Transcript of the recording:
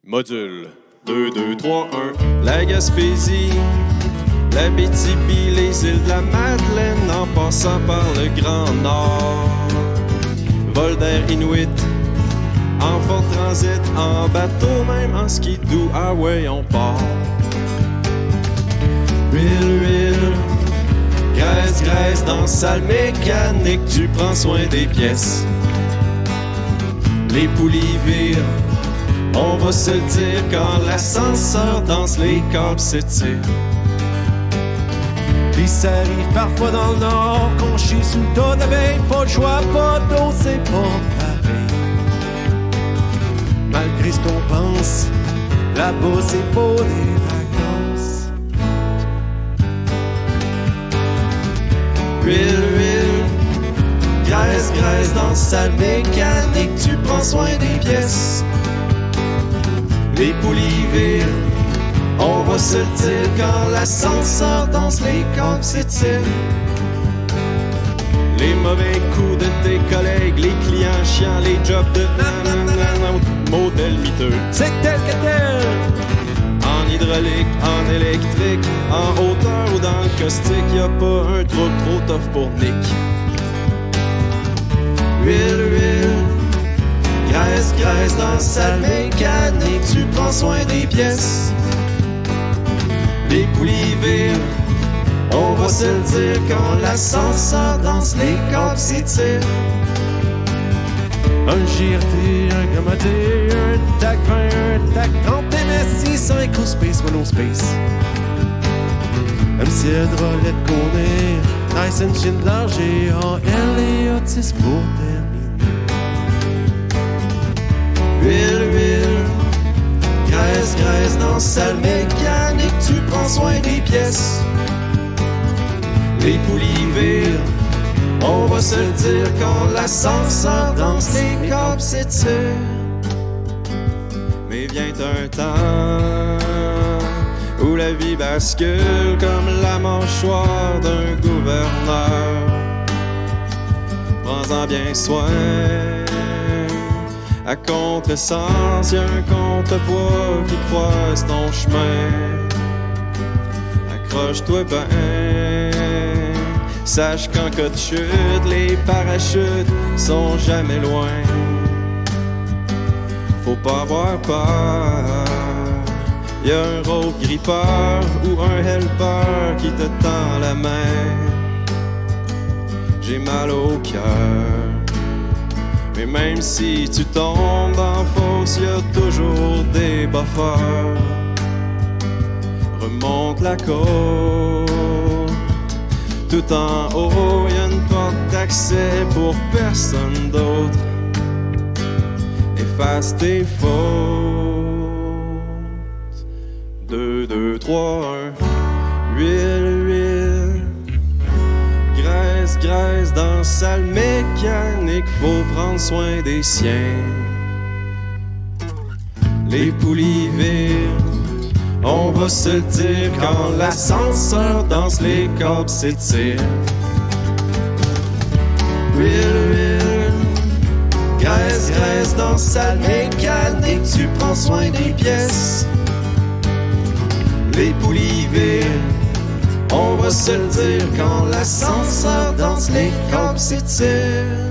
Module 2, 2, 3, 1. La Gaspésie, l'Abitibi, les îles de la Madeleine, en passant par le Grand Nord. Vol d'air Inuit, en fort transit, en bateau, même en skidoo, ah ouais, on part. Huile, graisse, dans salle mécanique, tu prends soin des pièces. Les poulies virent, on va se le dire, quand l'ascenseur danse, les câbles s'étirent. Puis ça arrive parfois dans le nord, qu'on chie sous le tas d'abeilles, pas le choix, pas d'eau, c'est pas pareil. Malgré ce qu'on pense, là-bas c'est pas des vacances. Huile, graisse, dans salle mécanique, tu prends soin des pièces. Les poulies virent, on va se le dire, quand l'ascenseur danse, les câbles s'étirent. Les mauvais coups de tes collègues, les clients chiants, les jobs de modèle miteux. C'est tel que tel, en hydraulique, en électrique, en hauteur ou dans le caustique, y'a pas un truc trop tough pour Nick. Huile, graisse, dans salle mécanique, tu prends soin des pièces. Les poulies virent, on va se le dire, quand l'ascenseur danse, les câbles s'étirent. un GRT, un grammaté, un TAC 20, un TAC 30 MSI, 5 ou Space Monospace. MC Hydrolette qu'on est, Nice and Schindler, GAL et Otis pour terminer. Huile, graisse, dans salle mécanique, tu prends soin des pièces. Les poulies virent, on va se le dire, quand l'ascenseur danse, les câbles s'étirent. Mais vient un temps où la vie bascule comme la mâchoire d'un gouverneur. Prends-en bien soin. À contresens, y'a un contrepoids qui croise ton chemin. Accroche-toi ben, sache qu'en cas de chute, les parachutes sont jamais loin. Faut pas avoir peur, y'a un road grippeur ou un helper qui te tend la main. J'ai mal au cœur, mais même si tu tombes en fosse, y'a toujours des buffers. Remonte la côte, tout en haut, y'a une porte d'accès pour personne d'autre. Efface tes fautes. 2, 2, 3, 1. Huile, graisse, dans salle mécanique, faut prendre soin des siens. Les poulies virent, on va se le dire, quand l'ascenseur danse, les câbles s'étirent. Huile, graisse, dans salle mécanique, tu prends soin des pièces. Les poulies virent, on va se le dire, quand l'ascenseur danse, les câbles s'étirent.